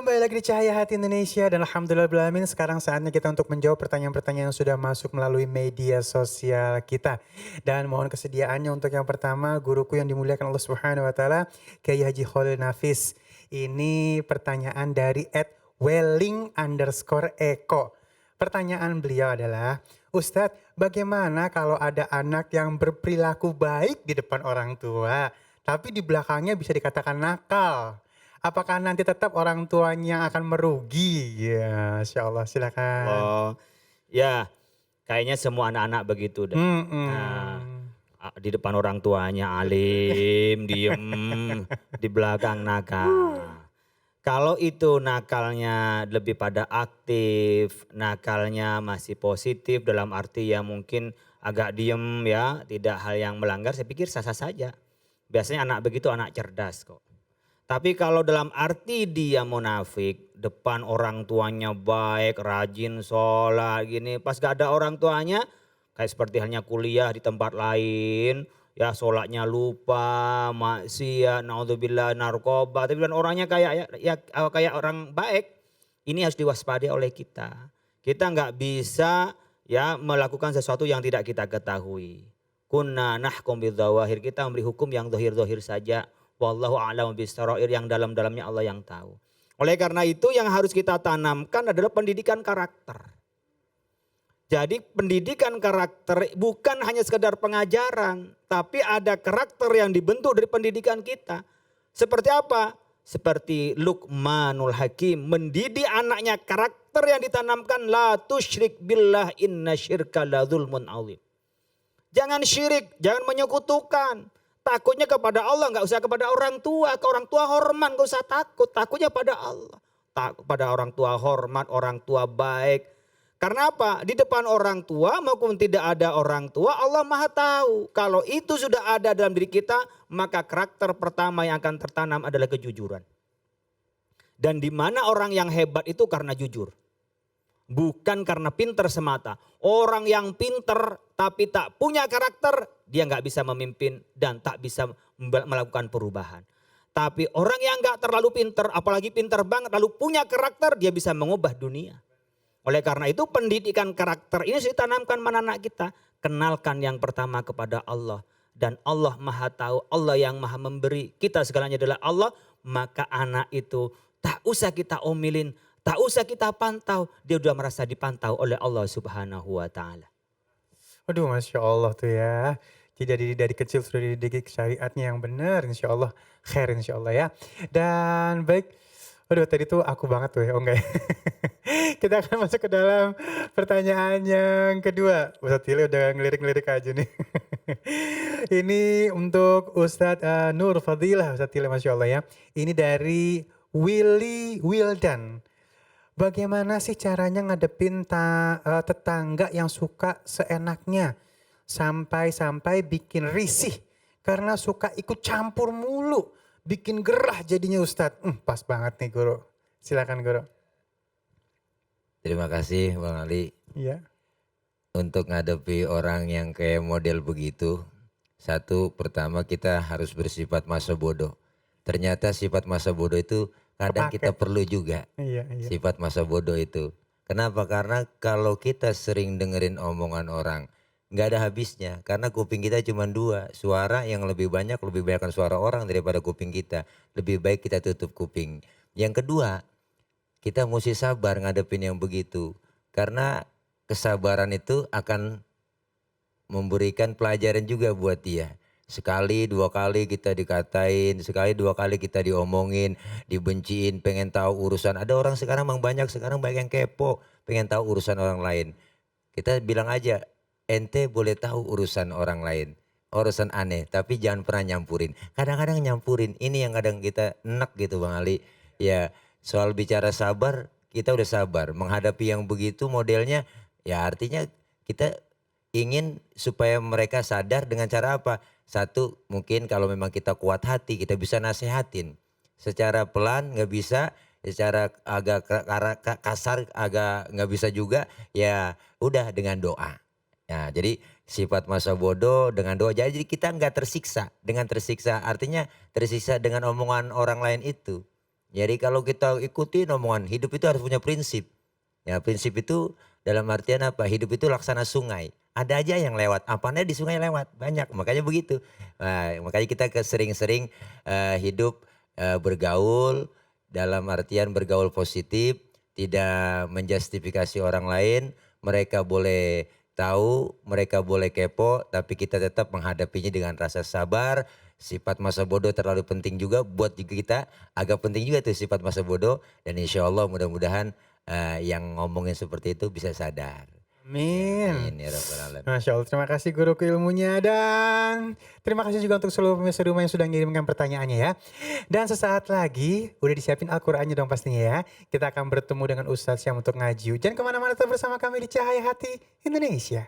Kembali lagi di Cahaya Hati Indonesia dan alhamdulillahirrahmanirrahim sekarang saatnya kita untuk menjawab pertanyaan-pertanyaan yang sudah masuk melalui media sosial kita. Dan mohon kesediaannya untuk yang pertama guruku yang dimuliakan Allah Subhanahu wa taala, Kiai Haji Khalil Nafis. Ini pertanyaan dari @welling_eko. Pertanyaan beliau adalah, Ustadz, bagaimana kalau ada anak yang berperilaku baik di depan orang tua, tapi di belakangnya bisa dikatakan nakal? Apakah nanti tetap orang tuanya akan merugi? Ya, Masya Allah, silakan. Allah. Ya, kayaknya semua anak-anak begitu dah. Nah, Mhm. di depan orang tuanya alim, diem, di belakang nakal. Kalau itu nakalnya lebih pada aktif, nakalnya masih positif dalam arti ya mungkin agak diem ya, tidak hal yang melanggar, saya pikir sah-sah saja. Biasanya anak begitu anak cerdas kok. Tapi kalau dalam arti dia munafik, depan orang tuanya baik, rajin, sholat gini, pas gak ada orang tuanya, kayak seperti halnya kuliah di tempat lain, ya sholatnya lupa, maksiat, naudzubillah, narkoba, tapi kan orangnya kayak orang baik, ini harus diwaspadai oleh kita. Kita nggak bisa ya melakukan sesuatu yang tidak kita ketahui. Kunna nahkum bidzawahir, kita memberi hukum yang zahir-zahir saja. Wallahu a'lam bisharair, yang dalam-dalamnya Allah yang tahu. Oleh karena itu yang harus kita tanamkan adalah pendidikan karakter. Jadi pendidikan karakter bukan hanya sekedar pengajaran, tapi ada karakter yang dibentuk dari pendidikan kita. Seperti apa? Seperti Luqmanul Hakim mendidik anaknya, karakter yang ditanamkan la tusyrik billah inna syirka la dzulmun adzim. Jangan syirik, jangan menyekutukan. Takutnya kepada Allah, nggak usah kepada orang tua. Ke orang tua hormat, nggak usah takut. Takutnya pada Allah. Pada orang tua hormat, orang tua baik. Karena apa? Di depan orang tua maupun tidak ada orang tua, Allah Maha tahu. Kalau itu sudah ada dalam diri kita, maka karakter pertama yang akan tertanam adalah kejujuran. Dan di mana orang yang hebat itu karena jujur. Bukan karena pinter semata. Orang yang pinter tapi tak punya karakter, dia nggak bisa memimpin dan tak bisa melakukan perubahan. Tapi orang yang nggak terlalu pinter, apalagi pinter banget, lalu punya karakter, dia bisa mengubah dunia. Oleh karena itu pendidikan karakter ini harus ditanamkan pada anak kita. Kenalkan yang pertama kepada Allah. Dan Allah Maha tahu, Allah yang Maha memberi. Kita segalanya adalah Allah, maka anak itu tak usah kita omilin, tak usah kita pantau, dia sudah merasa dipantau oleh Allah Subhanahu wa taala. Aduh, Masya Allah tuh ya. Jadi dari kecil sudah dididik syariatnya yang benar, insya Allah khair insya Allah ya. Dan baik, aduh tadi tuh aku banget tuh ya, oh enggak ya. Kita akan masuk ke dalam pertanyaan yang kedua. Ustadz Tile udah ngelirik-ngelirik aja nih. Ini untuk Ustadz Nur Fadilah, Ustadz Tile Masya Allah ya. Ini dari Willy Wildan. Bagaimana sih caranya ngadepin tetangga yang suka seenaknya sampai-sampai bikin risih karena suka ikut campur mulu, bikin gerah jadinya Ustadz. Pas banget nih Guru. Silakan Guru. Terima kasih Bang Ali. Iya. Untuk ngadepi orang yang kayak model begitu, satu pertama kita harus bersifat masa bodoh. Ternyata sifat masa bodoh itu kadang Kepake. kita perlu juga. Iya, iya. Sifat masa bodoh itu. Kenapa? Karena kalau kita sering dengerin omongan orang, nggak ada habisnya. Karena kuping kita cuma dua, suara yang lebih banyak kan suara orang daripada kuping kita. Lebih baik kita tutup kuping. Yang kedua, kita mesti sabar ngadepin yang begitu. Karena kesabaran itu akan memberikan pelajaran juga buat dia. Sekali dua kali kita dikatain, sekali dua kali kita diomongin, dibenciin, pengen tahu urusan. Ada orang sekarang memang banyak yang kepo, pengen tahu urusan orang lain. Kita bilang aja, ente boleh tahu urusan orang lain, urusan aneh, tapi jangan pernah nyampurin. Kadang-kadang nyampurin, ini yang kadang kita enak gitu Bang Ali. Ya soal bicara sabar, kita udah sabar. Menghadapi yang begitu modelnya, ya artinya kita ingin supaya mereka sadar dengan cara apa? Satu, mungkin kalau memang kita kuat hati, kita bisa nasehatin. Secara pelan nggak bisa, secara agak kasar agak nggak bisa juga, ya udah dengan doa. Nah, jadi sifat masa bodoh dengan doa. Jadi kita nggak tersiksa. Dengan tersiksa artinya tersiksa dengan omongan orang lain itu. Jadi kalau kita ikuti omongan hidup itu harus punya prinsip. Ya prinsip itu dalam artian apa? Hidup itu laksana sungai. Ada aja yang lewat, apanya di sungai lewat, banyak. Makanya begitu. Nah, makanya kita sering-sering hidup bergaul dalam artian bergaul positif, tidak menjustifikasi orang lain. Mereka boleh tahu, mereka boleh kepo, tapi kita tetap menghadapinya dengan rasa sabar. Sifat masa bodoh terlalu penting juga buat kita, agak penting juga tuh sifat masa bodoh. Dan insya Allah mudah-mudahan yang ngomongin seperti itu bisa sadar. Ya, Amin. amin ya rabbal alamin. Masya Allah, terima kasih guruku ilmunya dan terima kasih juga untuk seluruh pemirsa di rumah yang sudah mengirimkan pertanyaannya ya. Dan sesaat lagi, udah disiapin Al-Qur'annya dong pastinya ya. Kita akan bertemu dengan Ustadz Syam untuk ngaji. Jangan kemana-mana, tetap bersama kami di Cahaya Hati Indonesia.